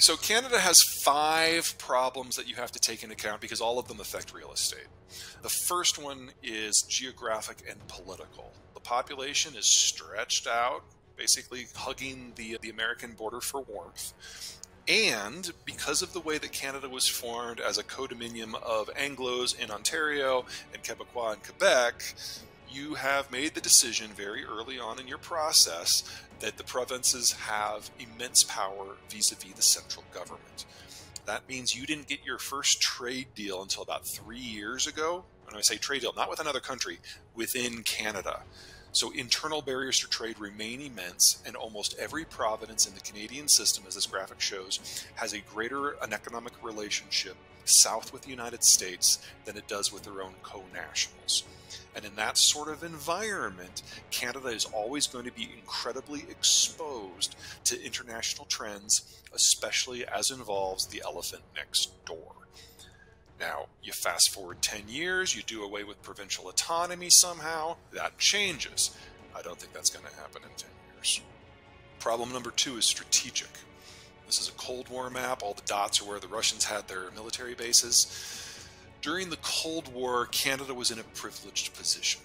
So Canada has 5 problems that you have to take into account because all of them affect real estate. The first one is geographic and political. The population is stretched out, basically hugging the American border for warmth. And because of the way that Canada was formed as a codominium of Anglos in Ontario and Quebecois in Quebec, you have made the decision very early on in your process that the provinces have immense power vis-a-vis the central government. That means you didn't get your first trade deal until about 3 years ago. When I say trade deal, not with another country, within Canada. So internal barriers to trade remain immense, and almost every province in the Canadian system, as this graphic shows, has a greater an economic relationship south with the United States than it does with their own co-nationals. And in that sort of environment, Canada is always going to be incredibly exposed to international trends, especially as involves the elephant next door. Now, you fast forward 10 years, you do away with provincial autonomy somehow, that changes. I don't think that's going to happen in 10 years. Problem number 2 is strategic. This is a Cold War map. All the dots are where the Russians had their military bases. During the Cold War, Canada was in a privileged position.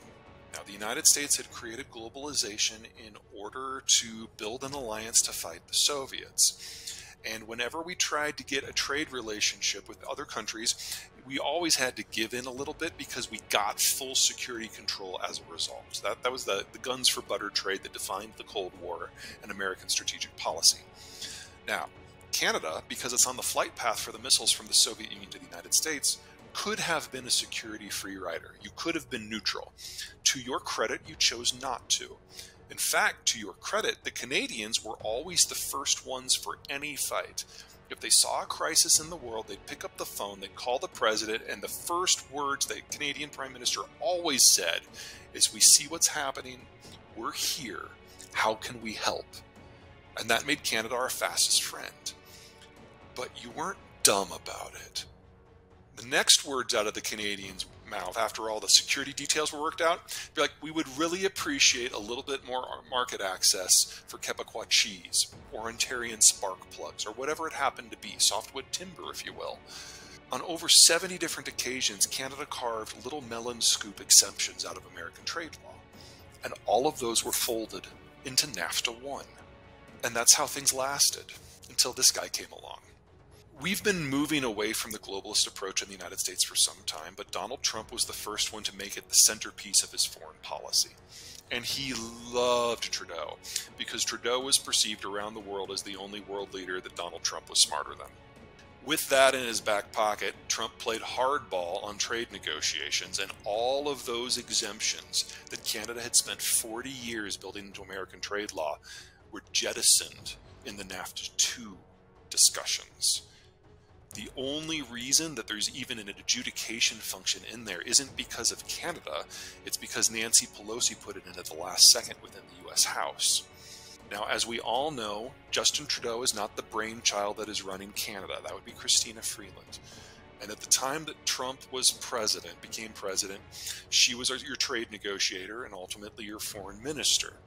Now, the United States had created globalization in order to build an alliance to fight the Soviets. And whenever we tried to get a trade relationship with other countries, we always had to give in a little bit because we got full security control as a result. So that was the guns for butter trade that defined the Cold War and American strategic policy. Now, Canada, because it's on the flight path for the missiles from the Soviet Union to the United States, could have been a security free rider. You could have been neutral. To your credit, you chose not to. In fact, to your credit, the Canadians were always the first ones for any fight. If they saw a crisis in the world, they'd pick up the phone, they'd call the president, and the first words the Canadian Prime Minister always said is, "We see what's happening, we're here, how can we help?" And that made Canada our fastest friend. But you weren't dumb about it. The next words out of the Canadians' mouth, after all the security details were worked out, be like, "We would really appreciate a little bit more market access for Quebecois cheese, or Ontarian spark plugs, or whatever it happened to be, softwood timber, if you will." On over 70 different occasions, Canada carved little melon scoop exemptions out of American trade law. And all of those were folded into NAFTA 1. And that's how things lasted until this guy came along. We've been moving away from the globalist approach in the United States for some time, but Donald Trump was the first one to make it the centerpiece of his foreign policy. And he loved Trudeau, because Trudeau was perceived around the world as the only world leader that Donald Trump was smarter than. With that in his back pocket, Trump played hardball on trade negotiations, and all of those exemptions that Canada had spent 40 years building into American trade law were jettisoned in the NAFTA 2 discussions. The only reason that there's even an adjudication function in there isn't because of Canada, it's because Nancy Pelosi put it in at the last second within the US House. Now, as we all know, Justin Trudeau is not the brainchild that is running Canada. That would be Christina Freeland. And at the time that Trump was president, became president, she was your trade negotiator and ultimately your foreign minister.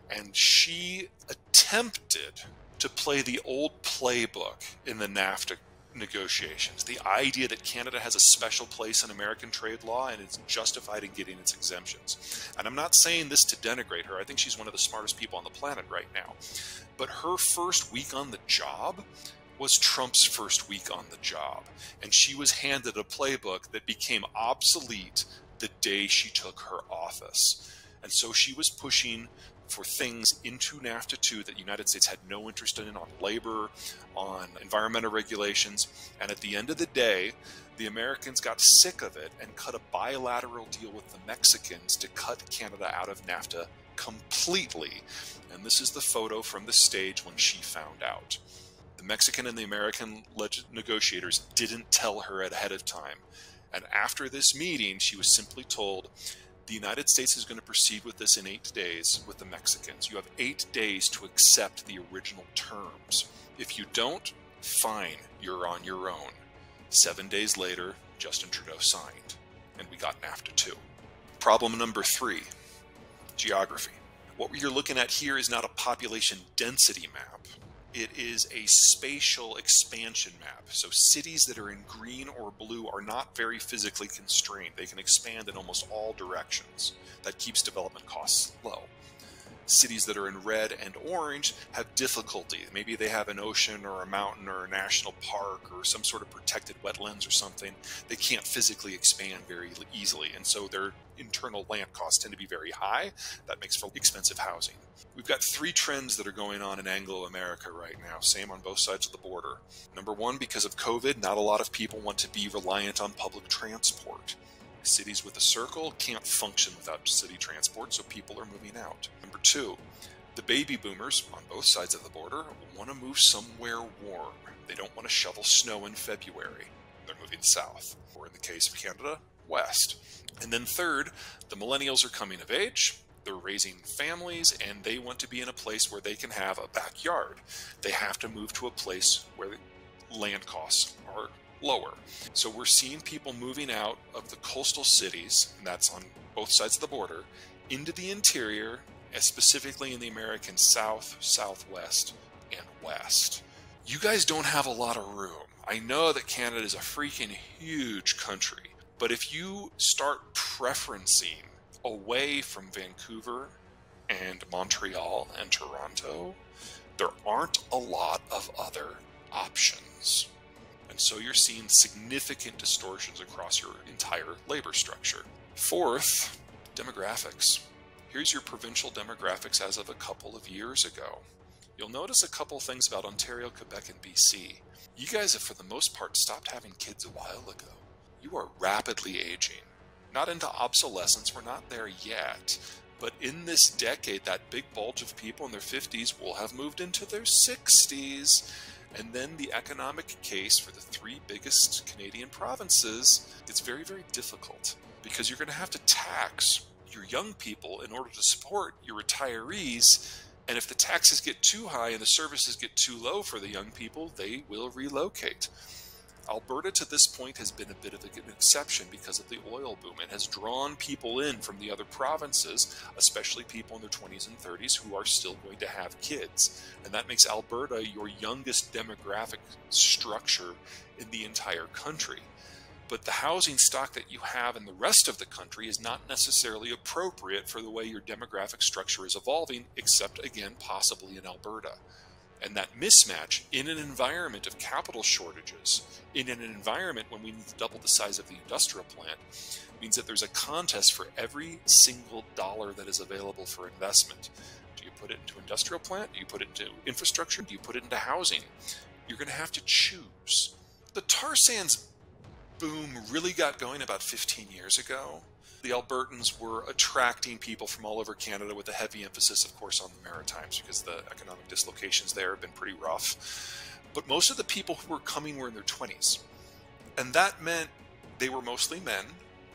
And she attempted to play the old playbook in the NAFTA negotiations. The idea that Canada has a special place in American trade law and it's justified in getting its exemptions. And I'm not saying this to denigrate her. I think she's one of the smartest people on the planet right now. But her first week on the job was Trump's first week on the job. And she was handed a playbook that became obsolete the day she took her office. And so she was pushing for things into NAFTA 2 that the United States had no interest in, on labor, on environmental regulations. And at the end of the day, the Americans got sick of it and cut a bilateral deal with the Mexicans to cut Canada out of NAFTA completely. And this is the photo from the stage when she found out. The Mexican and the American negotiators didn't tell her ahead of time. And after this meeting, she was simply told, the United States is going to proceed with this in 8 days with the Mexicans. You have 8 days to accept the original terms. If you don't, fine, you're on your own. 7 days later, Justin Trudeau signed, and we got NAFTA 2. Problem number 3, geography. What you're looking at here is not a population density map. It is a spatial expansion map. So cities that are in green or blue are not very physically constrained. They can expand in almost all directions. That keeps development costs low. Cities that are in red and orange have difficulty. Maybe they have an ocean or a mountain or a national park or some sort of protected wetlands or something. They can't physically expand very easily, and so their internal land costs tend to be very high. That makes for expensive housing. We've got three trends that are going on in Anglo-America right now, same on both sides of the border. Number one, because of COVID, not a lot of people want to be reliant on public transport. Cities with a circle can't function without city transport, so people are moving out. Number two, the baby boomers on both sides of the border want to move somewhere warm. They don't want to shovel snow in February. They're moving south, or in the case of Canada, west. And then third, the millennials are coming of age. They're raising families, and they want to be in a place where they can have a backyard. They have to move to a place where land costs are lower. So we're seeing people moving out of the coastal cities, and that's on both sides of the border, into the interior, and specifically in the American South, Southwest, and West. You guys don't have a lot of room. I know that Canada is a freaking huge country, but if you start preferencing away from Vancouver and Montreal and Toronto, there aren't a lot of other options. And so you're seeing significant distortions across your entire labor structure. Fourth, demographics. Here's your provincial demographics as of a couple of years ago. You'll notice a couple things about Ontario, Quebec, and BC. You guys have, for the most part, stopped having kids a while ago. You are rapidly aging. Not into obsolescence, we're not there yet. But in this decade, that big bulge of people in their 50s will have moved into their 60s. And then the economic case for the three biggest Canadian provinces, it's very, very difficult because you're going to have to tax your young people in order to support your retirees. And if the taxes get too high and the services get too low for the young people, they will relocate. Alberta to this point has been a bit of an exception because of the oil boom. It has drawn people in from the other provinces, especially people in their 20s and 30s who are still going to have kids. And that makes Alberta your youngest demographic structure in the entire country. But the housing stock that you have in the rest of the country is not necessarily appropriate for the way your demographic structure is evolving, except, again, possibly in Alberta. And that mismatch in an environment of capital shortages, in an environment when we need to double the size of the industrial plant, means that there's a contest for every single dollar that is available for investment. Do you put it into industrial plant? Do you put it into infrastructure? Do you put it into housing? You're going to have to choose. The tar sands boom really got going about 15 years ago. The Albertans were attracting people from all over Canada with a heavy emphasis, of course, on the Maritimes because the economic dislocations there have been pretty rough. But most of the people who were coming were in their 20s. And that meant they were mostly men.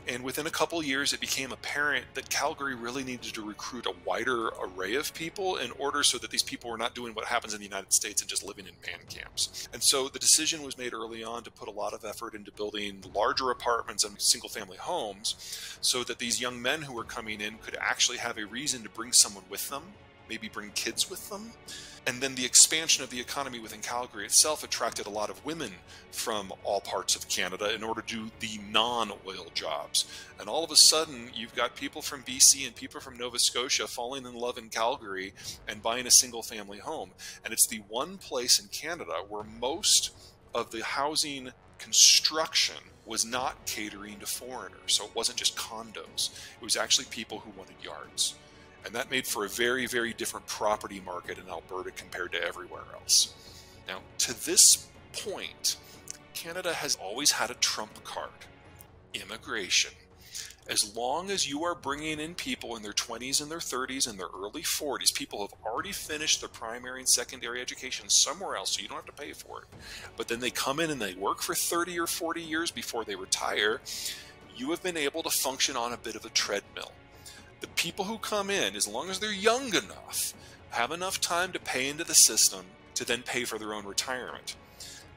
And within a couple years, it became apparent that Calgary really needed to recruit a wider array of people in order so that these people were not doing what happens in the United States and just living in man camps. And so the decision was made early on to put a lot of effort into building larger apartments and single-family homes so that these young men who were coming in could actually have a reason to bring someone with them, maybe bring kids with them. And then the expansion of the economy within Calgary itself attracted a lot of women from all parts of Canada in order to do the non-oil jobs. And all of a sudden, you've got people from BC and people from Nova Scotia falling in love in Calgary and buying a single-family home. And it's the one place in Canada where most of the housing construction was not catering to foreigners. So it wasn't just condos. It was actually people who wanted yards. And that made for a very, very different property market in Alberta compared to everywhere else. Now, to this point, Canada has always had a trump card: immigration. As long as you are bringing in people in their 20s and their 30s and their early 40s, people who have already finished their primary and secondary education somewhere else, so you don't have to pay for it, but then they come in and they work for 30 or 40 years before they retire, you have been able to function on a bit of a treadmill. The people who come in, as long as they're young enough, have enough time to pay into the system to then pay for their own retirement.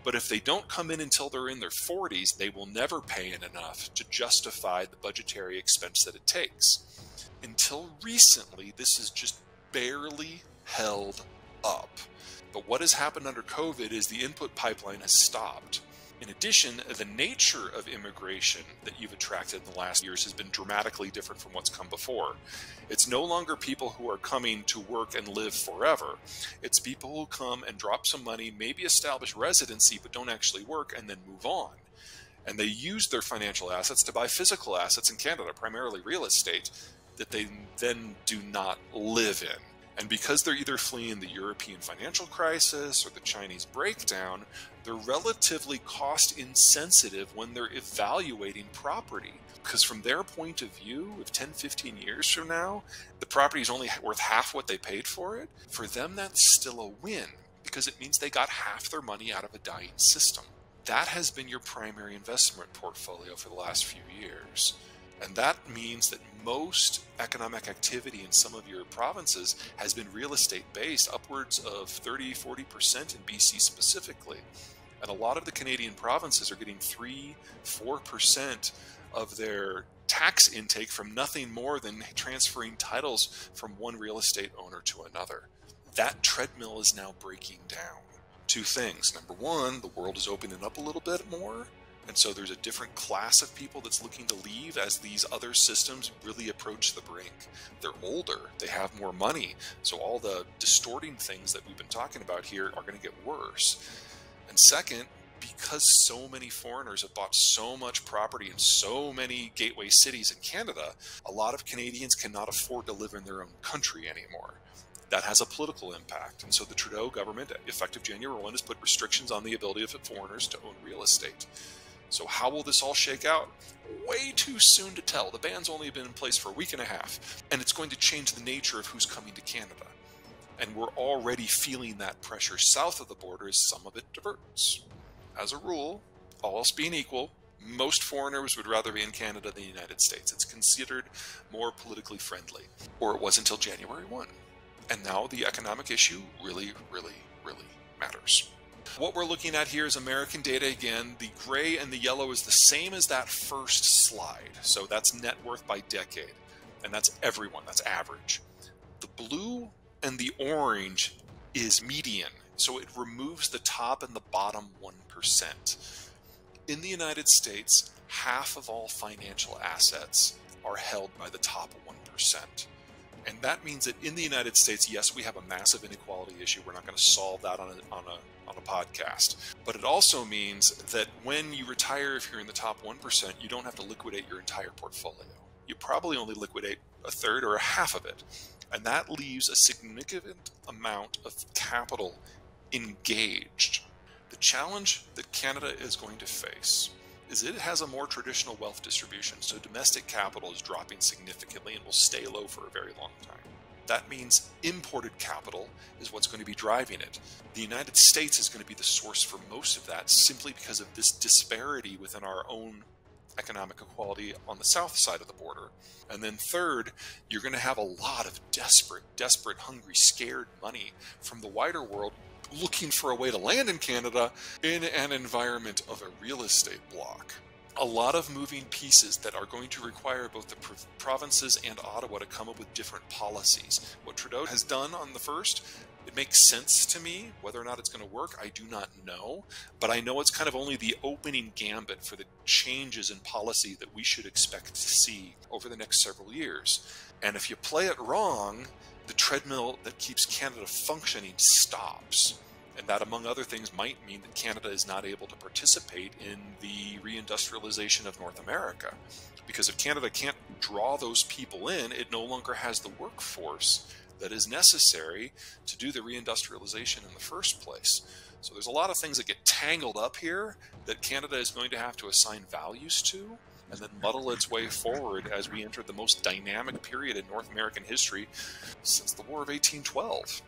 But if they don't come in until they're in their 40s, they will never pay in enough to justify the budgetary expense that it takes. Until recently, this has just barely held up. But what has happened under COVID is the input pipeline has stopped. In addition, the nature of immigration that you've attracted in the last years has been dramatically different from what's come before. It's no longer people who are coming to work and live forever. It's people who come and drop some money, maybe establish residency, but don't actually work and then move on. And they use their financial assets to buy physical assets in Canada, primarily real estate, that they then do not live in. And because they're either fleeing the European financial crisis or the Chinese breakdown, they're relatively cost insensitive when they're evaluating property. Because from their point of view, if 10, 15 years from now, the property is only worth half what they paid for it, for them that's still a win, because it means they got half their money out of a dying system. That has been your primary investment portfolio for the last few years. And that means that most economic activity in some of your provinces has been real estate based, upwards of 30-40% in BC specifically. And a lot of the Canadian provinces are getting 3-4% of their tax intake from nothing more than transferring titles from one real estate owner to another. That treadmill is now breaking down. Two things. Number one, the world is opening up a little bit more. And so there's a different class of people that's looking to leave as these other systems really approach the brink. They're older, they have more money, so all the distorting things that we've been talking about here are going to get worse. And second, because so many foreigners have bought so much property in so many gateway cities in Canada, a lot of Canadians cannot afford to live in their own country anymore. That has a political impact. And so the Trudeau government, effective January 1, has put restrictions on the ability of foreigners to own real estate. So how will this all shake out? Way too soon to tell. The ban's only been in place for a week and a half, and it's going to change the nature of who's coming to Canada. And we're already feeling that pressure south of the border as some of it diverts. As a rule, all else being equal, most foreigners would rather be in Canada than the United States. It's considered more politically friendly, or it was until January 1. And now the economic issue really, really, really matters. What we're looking at here is American data again. The gray and the yellow is the same as that first slide. So that's net worth by decade. And that's everyone, that's average. The blue and the orange is median. So it removes the top and the bottom 1%. In the United States, half of all financial assets are held by the top 1%. And that means that in the United States, yes, we have a massive inequality issue. We're not going to solve that on a podcast. But it also means that when you retire, if you're in the top 1%, you don't have to liquidate your entire portfolio. You probably only liquidate a third or a half of it. And that leaves a significant amount of capital engaged. The challenge that Canada is going to face is it has a more traditional wealth distribution, so domestic capital is dropping significantly and will stay low for a very long time. That means imported capital is what's going to be driving it. The United States is going to be the source for most of that simply because of this disparity within our own economic equality on the south side of the border. And then third, you're going to have a lot of desperate, hungry, scared money from the wider world looking for a way to land in Canada in an environment of a real estate block. A lot of moving pieces that are going to require both the provinces and Ottawa to come up with different policies. What Trudeau has done on the first, it makes sense to me. Whether or not it's going to work, I do not know. But I know it's kind of only the opening gambit for the changes in policy that we should expect to see over the next several years. And if you play it wrong, the treadmill that keeps Canada functioning stops. And that, among other things, might mean that Canada is not able to participate in the reindustrialization of North America. Because if Canada can't draw those people in, it no longer has the workforce that is necessary to do the reindustrialization in the first place. So there's a lot of things that get tangled up here that Canada is going to have to assign values to and then muddle its way forward as we enter the most dynamic period in North American history since the War of 1812.